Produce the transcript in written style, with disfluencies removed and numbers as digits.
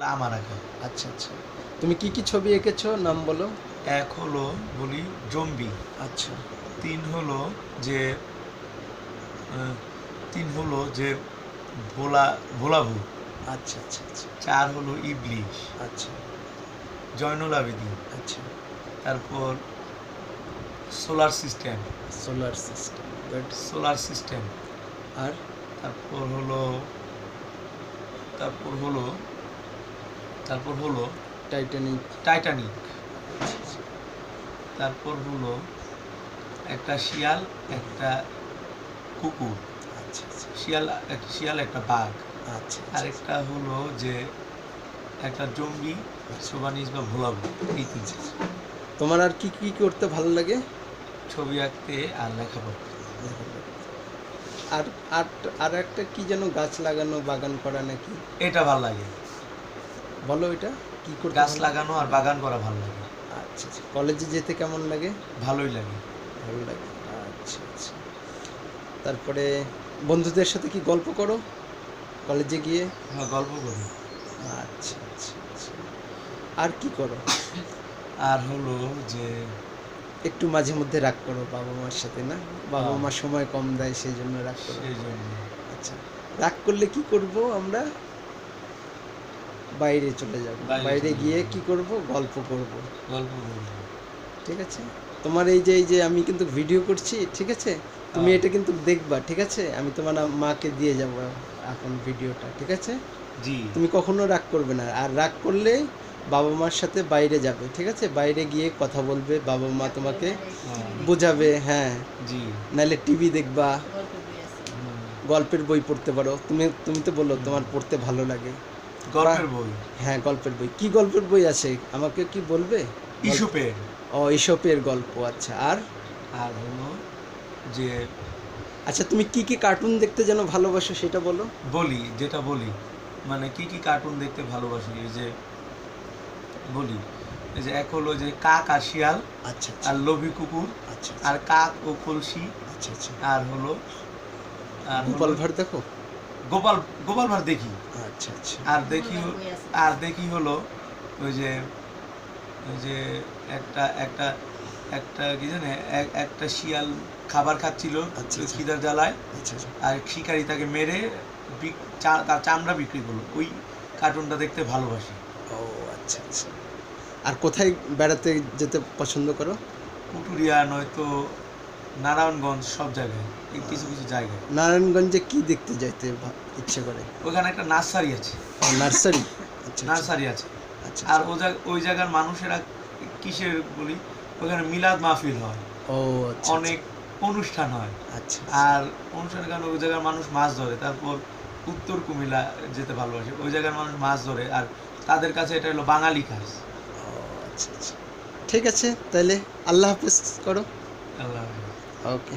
আমার আঁকা। আচ্ছা আচ্ছা। তুমি কি কি ছবি এঁকেছো নাম বলো? এক হলো বলি জম্বি, আচ্ছা ৩ হলো যে ৩ হলো যে ভোলা ভোলা ভূত, আচ্ছা আচ্ছা আচ্ছা ৪ হলো ইবলিশ, আচ্ছা জয়নুল আবেদিন, আচ্ছা। তারপর solar system, solar system, good. Solar system, আর তারপর হলো তারপর হলো তারপর হলো টাইটানিক। টাইটানিক, আচ্ছা আচ্ছা তারপর হলো একটা শিয়াল, একটা কুকুর, আচ্ছা আচ্ছা শিয়াল একটা বাঘ, আচ্ছা আর আচ্ছা একটা হলো যে একটা জম্বি, সোবানিস বা ভোলা ভূত। এই তিনটে তোমার আর কি কি করতে ভালো লাগে? ছবি আঁকতে আর লেখা পড়তে। আর আর আর একটা কি যেন গাছ লাগানো বাগান করা নাকি? এটা ভালো লাগে, বলো এটা কি করতে গাছ ভালো লাগানো আর বাগান করা ভালো লাগে। আচ্ছা আচ্ছা। কলেজে যেতে কেমন লাগে? ভালোই লাগে। ভালো লাগে। আচ্ছা আচ্ছা। তারপরে বন্ধুদের সাথে কি গল্প করো কলেজে গিয়ে? হ্যাঁ, গল্প করি। আচ্ছা আচ্ছা আচ্ছা। আর কি করো? আর হলো যে একটু মাঝে মধ্যে রাগ করো বাবা মার সাথে, না? বাবা হ্যাঁ, মা সময় কম দেয় সেই জন্য রাগ করো। সেই জন্য আচ্ছা। রাগ করলে কি করব আমরা? বাইরে চলে যাব। বাইরে চলে গিয়ে যাবো, কি করব? গল্প করব। গল্প করি। ঠিক আছে? তোমার এই যে আমি কিন্তু ভিডিও করছি, ঠিক আছে? তুমি হ্যাঁ, এটা কিন্তু দেখবা, ঠিক আছে? আমি তোমার মাকে দিয়ে যাব এখন ভিডিওটা, ঠিক আছে? জি তুমি কখনো রাগ করবে না। আর রাগ করলে বাবা মার সাথে বাইরে যাবে, ঠিক আছে? বাইরে গিয়ে কথা বলবে, বাবা মা তোমাকে হ্যাঁ, বোঝাবে, হ্যাঁ। জি নাহলে টিভি দেখবা, হুম, গল্পের বই পড়তে পারো। তুমি তুমি তো বললো তোমার পড়তে ভালো লাগে। বা গল্পের বই হ্যাঁ, গল্পের বই। কি গল্পের বই আছে আমাকে কি বলবে? ইসুপের। ও, ঈশপের গল্প, আচ্ছা। আর আর হলো যে আচ্ছা, তুমি কি কি কার্টুন দেখতে যেন ভালোবাসো সেটা বলো? যেটা বলি মানে কি কি কার্টুন দেখতে ভালোবাসি, এই যে বলি, এই যে এক হলো যে কাক আর শিয়াল, আচ্ছা আচ্ছা আর লোভী কুকুর, আচ্ছা আর কাক ও কলসি, আচ্ছা আচ্ছা। আর হলো আর হলো গোপাল ভাঁড় দেখো? গোপাল গোপাল ভাঁড় দেখি। আচ্ছা আচ্ছা আর দেখি আর দেখি হলো ওই যে ওই যে একটা একটা একটা কি জানে একটা শিয়াল খাবার খাচ্ছিল আচ্ছা আচ্ছা খিদার জ্বালায়, আচ্ছা আচ্ছা। আর শিকারি তাকে মেরে তার চামড়া বিক্রি করলো। ওই কার্টুনটা দেখতে ভালোবাসি। ও আচ্ছা আচ্ছা। আর কোথায় বেড়াতে যেতে পছন্দ করো? পুটুরিয়া নয়তো নারায়ণগঞ্জ, সব জায়গায়, এই কিছু কিছু জায়গায়। নারায়ণগঞ্জে কি দেখতে যাইতে ইচ্ছে করে? ওখানে একটা নার্সারি আছে, ও, নার্সারি। আচ্ছা আচ্ছা নার্সারি আছে। আচ্ছা আর আচ্ছা। ওই জায়গার মানুষেরা কিসের বলি, ওখানে মিলাদ মাহফিল হয়, ও আচ্ছা আচ্ছা অনেক অনুষ্ঠান হয়। আচ্ছা আর অনুষ্ঠানের কারণে ওই জায়গার মানুষ মাছ ধরে। তারপর উত্তর কুমিল্লা যেতে ভালোবাসে, ওই জায়গার মানুষ মাছ ধরে, আর তাদের কাছে এটা হলো বাঙালি কাজ। ও আচ্ছা আচ্ছা। ঠিক আছে তাহলে, আল্লাহ হাফেজ করো। আল্লাহ হাফেজ। ওকে।